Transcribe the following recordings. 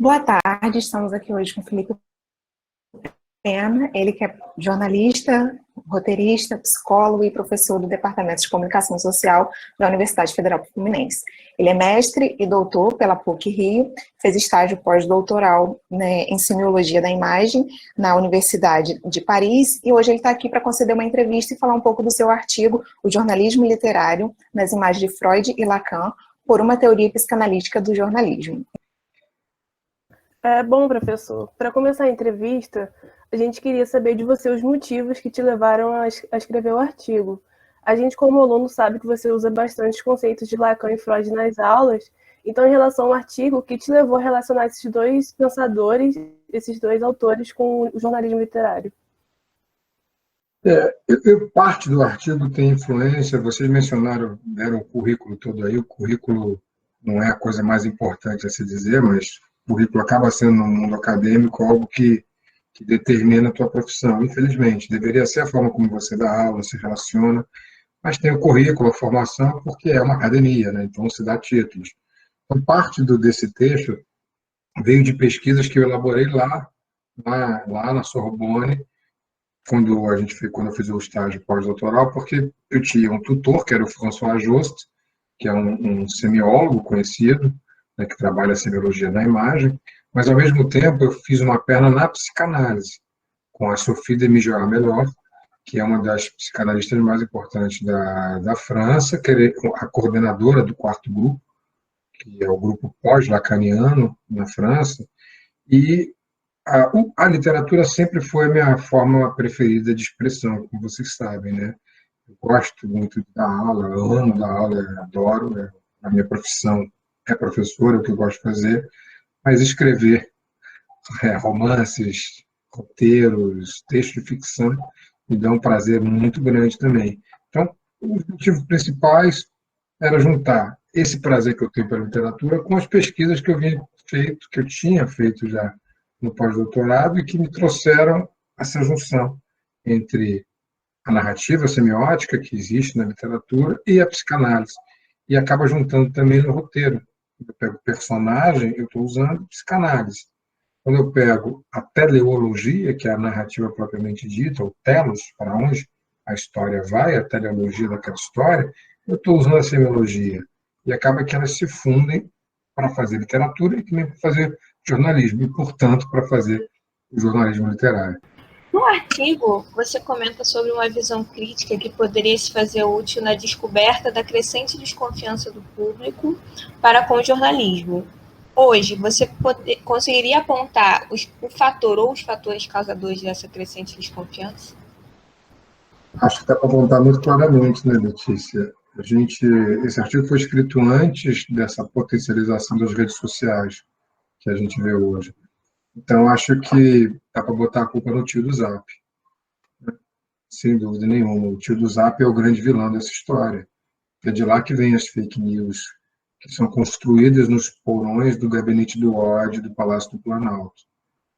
Boa tarde, estamos aqui hoje com o Felipe Pena, ele que é jornalista, roteirista, psicólogo e professor do Departamento de Comunicação Social da Universidade Federal Fluminense. Ele é mestre e doutor pela PUC-Rio, fez estágio pós-doutoral, né, em Semiologia da Imagem na Universidade de Paris, e hoje ele está aqui para conceder uma entrevista e falar um pouco do seu artigo, O Jornalismo Literário nas Imagens de Freud e Lacan, por uma teoria psicanalítica do jornalismo. Bom, professor, para começar a entrevista, a gente queria saber de você os motivos que te levaram a escrever o artigo. A gente, como aluno, sabe que você usa bastante os conceitos de Lacan e Freud nas aulas, então, em relação ao artigo, o que te levou a relacionar esses dois pensadores, esses dois autores, com o jornalismo literário? Parte do artigo tem influência, vocês mencionaram, deram o currículo todo aí, o currículo não é a coisa mais importante a se dizer, mas o currículo acaba sendo, no mundo acadêmico, algo que determina a tua profissão, infelizmente. Deveria ser a forma como você dá aula, se relaciona, mas tem o currículo, a formação, porque é uma academia, né? Então se dá títulos. Então, parte desse texto veio de pesquisas que eu elaborei lá na Sorbonne, quando eu fiz o estágio pós-doutoral, porque eu tinha um tutor, que era o François Jost, que é um semiólogo conhecido, né, que trabalha a semiologia da imagem, mas, ao mesmo tempo, eu fiz uma perna na psicanálise, com a Sophie de Mijoa-Melor, que é uma das psicanalistas mais importantes da França, que é a coordenadora do quarto grupo, que é o grupo pós-lacaniano na França, e a literatura sempre foi a minha forma preferida de expressão, como vocês sabem, né? Eu gosto muito de dar aula, amo dar aula, adoro, a minha profissão é professora, é o que eu gosto de fazer, mas escrever romances, roteiros, textos de ficção me dá um prazer muito grande também. Então, os motivos principais era juntar esse prazer que eu tenho pela literatura com as pesquisas que eu tinha feito já no pós-doutorado e que me trouxeram essa junção entre a narrativa semiótica que existe na literatura e a psicanálise. E acaba juntando também no roteiro. Eu pego personagem, eu estou usando psicanálise. Quando eu pego a teleologia, que é a narrativa propriamente dita, o telos, para onde a história vai, a teleologia daquela história, eu estou usando a semiologia. E acaba que elas se fundem para fazer literatura e também para fazer jornalismo, e, portanto, para fazer o jornalismo literário. No artigo, você comenta sobre uma visão crítica que poderia se fazer útil na descoberta da crescente desconfiança do público para com o jornalismo. Hoje, você conseguiria apontar o fator ou os fatores causadores dessa crescente desconfiança? Acho que dá para apontar muito claramente, né, Letícia? Esse artigo foi escrito antes dessa potencialização das redes sociais que a gente vê hoje. Então, acho que dá para botar a culpa no tio do Zap. Sem dúvida nenhuma. O tio do Zap é o grande vilão dessa história. É de lá que vêm as fake news, que são construídas nos porões do gabinete do ódio do Palácio do Planalto.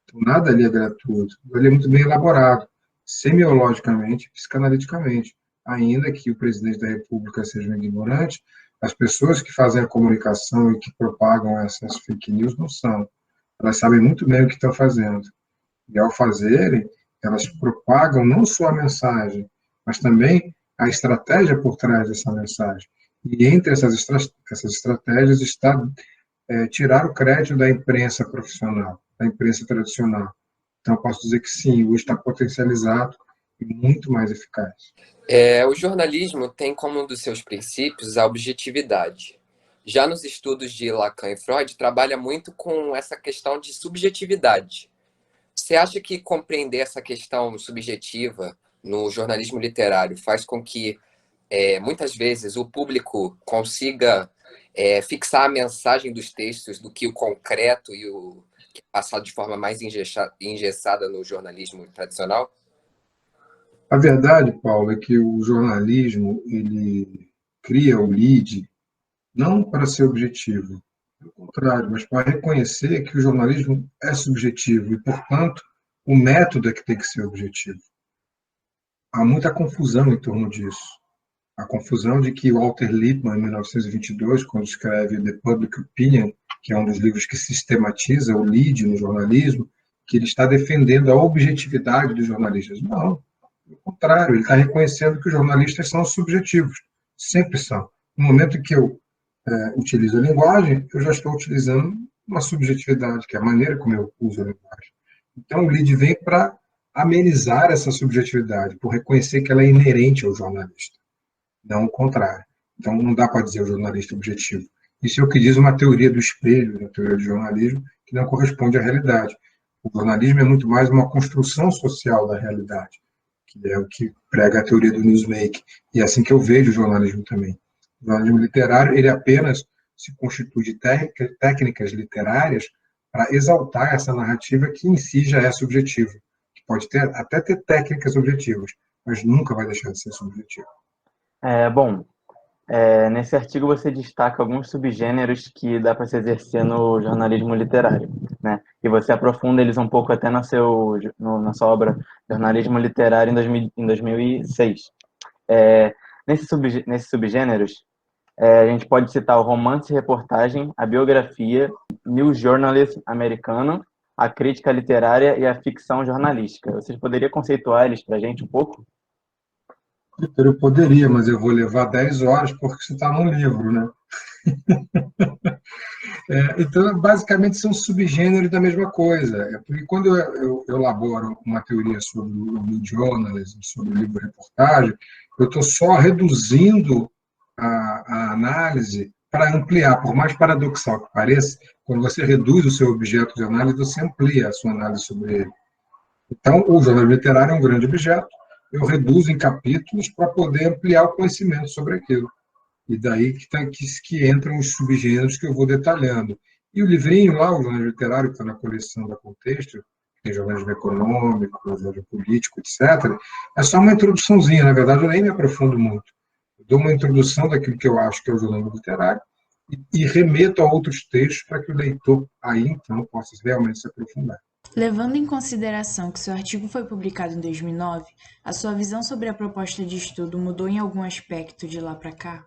Então, nada ali é gratuito. Ele é muito bem elaborado, semiologicamente, psicanaliticamente. Ainda que o presidente da República seja um ignorante, as pessoas que fazem a comunicação e que propagam essas fake news não são. Elas sabem muito bem o que estão fazendo. E, ao fazerem, elas propagam não só a mensagem, mas também a estratégia por trás dessa mensagem. E entre essas estratégias está tirar o crédito da imprensa profissional, da imprensa tradicional. Então, eu posso dizer que sim, hoje está potencializado e muito mais eficaz. O jornalismo tem como um dos seus princípios a objetividade. Já nos estudos de Lacan e Freud, trabalha muito com essa questão de subjetividade. Você acha que compreender essa questão subjetiva no jornalismo literário faz com que, muitas vezes, o público consiga fixar a mensagem dos textos do que o concreto e o passado de forma mais engessada no jornalismo tradicional? A verdade, Paulo, é que o jornalismo ele cria o lead não para ser objetivo, pelo contrário, mas para reconhecer que o jornalismo é subjetivo e, portanto, o método é que tem que ser objetivo. Há muita confusão em torno disso. a confusão de que Walter Lippmann, em 1922, quando escreve The Public Opinion, que é um dos livros que sistematiza o lead no jornalismo, que ele está defendendo a objetividade dos jornalistas. Não, ao contrário, ele está reconhecendo que os jornalistas são subjetivos, sempre são. No momento em que eu utilizo a linguagem, eu já estou utilizando uma subjetividade, que é a maneira como eu uso a linguagem. Então, o lead vem para amenizar essa subjetividade, por reconhecer que ela é inerente ao jornalista, não o contrário. Então, não dá para dizer o jornalista objetivo. Isso é o que diz uma teoria do espelho, uma teoria do jornalismo, que não corresponde à realidade. O jornalismo é muito mais uma construção social da realidade, que é o que prega a teoria do newsmaking. E é assim que eu vejo o jornalismo também. O jornalismo literário, ele apenas se constitui de técnicas literárias para exaltar essa narrativa que em si já é subjetiva. Que pode até ter técnicas objetivas, mas nunca vai deixar de ser subjetiva. Bom, nesse artigo você destaca alguns subgêneros que dá para se exercer no jornalismo literário, né? E você aprofunda eles um pouco até na sua obra Jornalismo Literário em 2006. Nesses subgêneros, a gente pode citar o romance e reportagem, a biografia, news journalism americano, a crítica literária e a ficção jornalística. Vocês poderiam conceituar eles para a gente um pouco? Eu poderia, mas eu vou levar 10 horas porque isso está no livro, né? Então, basicamente, são subgêneros da mesma coisa. Porque quando eu elaboro uma teoria sobre o journalism, sobre o livro-reportagem, eu estou só reduzindo a análise para ampliar. Por mais paradoxal que pareça, quando você reduz o seu objeto de análise, você amplia a sua análise sobre ele. Então, o jornalismo literário é um grande objeto, eu reduzo em capítulos para poder ampliar o conhecimento sobre aquilo. E daí que entram os subgêneros que eu vou detalhando. E o livrinho lá, o jornalismo literário, que está na coleção da Contexto, tem jornalismo econômico, jornalismo político, etc., é só uma introduçãozinha. Na verdade, eu nem me aprofundo muito. Eu dou uma introdução daquilo que eu acho que é o jornalismo literário e remeto a outros textos para que o leitor aí, então, possa realmente se aprofundar. Levando em consideração que seu artigo foi publicado em 2009, a sua visão sobre a proposta de estudo mudou em algum aspecto de lá para cá?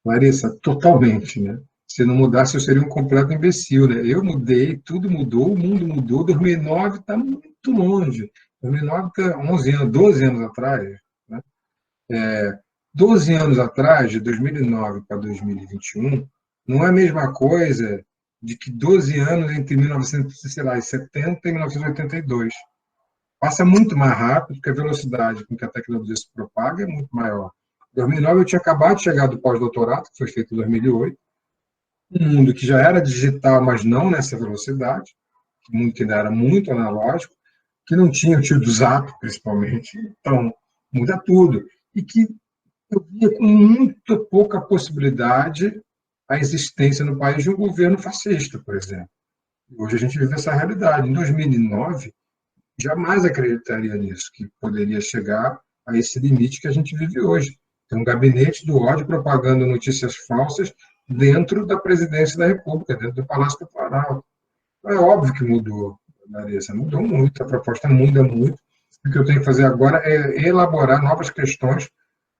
Larissa, totalmente, né? Se não mudasse, eu seria um completo imbecil, né? Eu mudei, tudo mudou, o mundo mudou, 2009 está muito longe. 2009 está 11 anos, 12 anos atrás, né? 12 anos atrás, de 2009 para 2021, não é a mesma coisa de que 12 anos entre 1970 e 1982. Passa muito mais rápido, porque a velocidade com que a tecnologia se propaga é muito maior. Em 2009, eu tinha acabado de chegar do pós-doutorado, que foi feito em 2008, um mundo que já era digital, mas não nessa velocidade, um mundo que ainda era muito analógico, que não tinha o tio do Zap, principalmente. Então, muda tudo. E que eu via com muito pouca possibilidade a existência no país de um governo fascista, por exemplo. Hoje a gente vive essa realidade. Em 2009, jamais acreditaria nisso, que poderia chegar a esse limite que a gente vive hoje. Tem um gabinete do ódio propagando notícias falsas dentro da presidência da República, dentro do Palácio do Planalto. É óbvio que mudou, Larissa, mudou muito, a proposta muda muito. O que eu tenho que fazer agora é elaborar novas questões,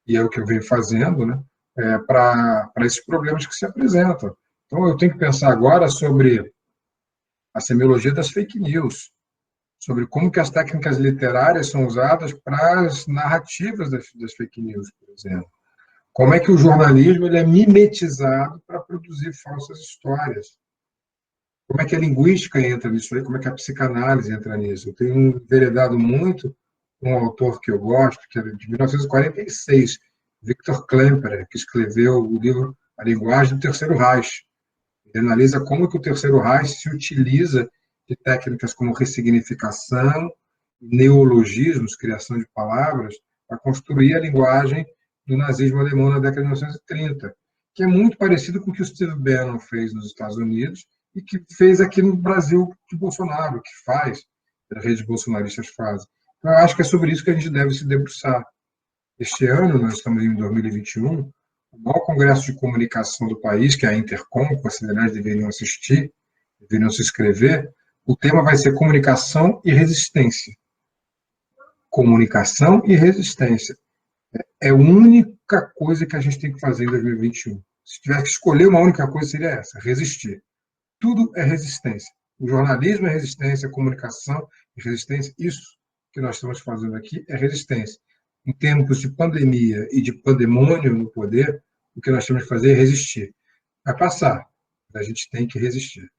e é o que eu venho fazendo, né, para esses problemas que se apresentam. Então, eu tenho que pensar agora sobre a semiologia das fake news, sobre como que as técnicas literárias são usadas para as narrativas das fake news, por exemplo. Como é que o jornalismo ele é mimetizado para produzir falsas histórias. Como é que a linguística entra nisso aí, como é que a psicanálise entra nisso. Eu tenho enveredado muito um autor que eu gosto, que é de 1946, Victor Klemperer, que escreveu o livro A Linguagem do Terceiro Reich. Ele analisa como que o Terceiro Reich se utiliza de técnicas como ressignificação, neologismos, criação de palavras, para construir a linguagem do nazismo alemão na década de 1930, que é muito parecido com o que o Steve Bannon fez nos Estados Unidos e que fez aqui no Brasil de Bolsonaro, que faz, as redes bolsonaristas fazem. Então, eu acho que é sobre isso que a gente deve se debruçar. Este ano, nós estamos em 2021, o maior congresso de comunicação do país, que é a Intercom, que vocês, aliás, deveriam assistir, deveriam se inscrever, o tema vai ser comunicação e resistência. Comunicação e resistência. é a única coisa que a gente tem que fazer em 2021. Se tiver que escolher uma única coisa, seria essa: resistir. Tudo é resistência. O jornalismo é resistência, a comunicação é resistência. Isso que nós estamos fazendo aqui é resistência. Em tempos de pandemia e de pandemônio no poder, o que nós temos que fazer é resistir. Vai passar, mas a gente tem que resistir.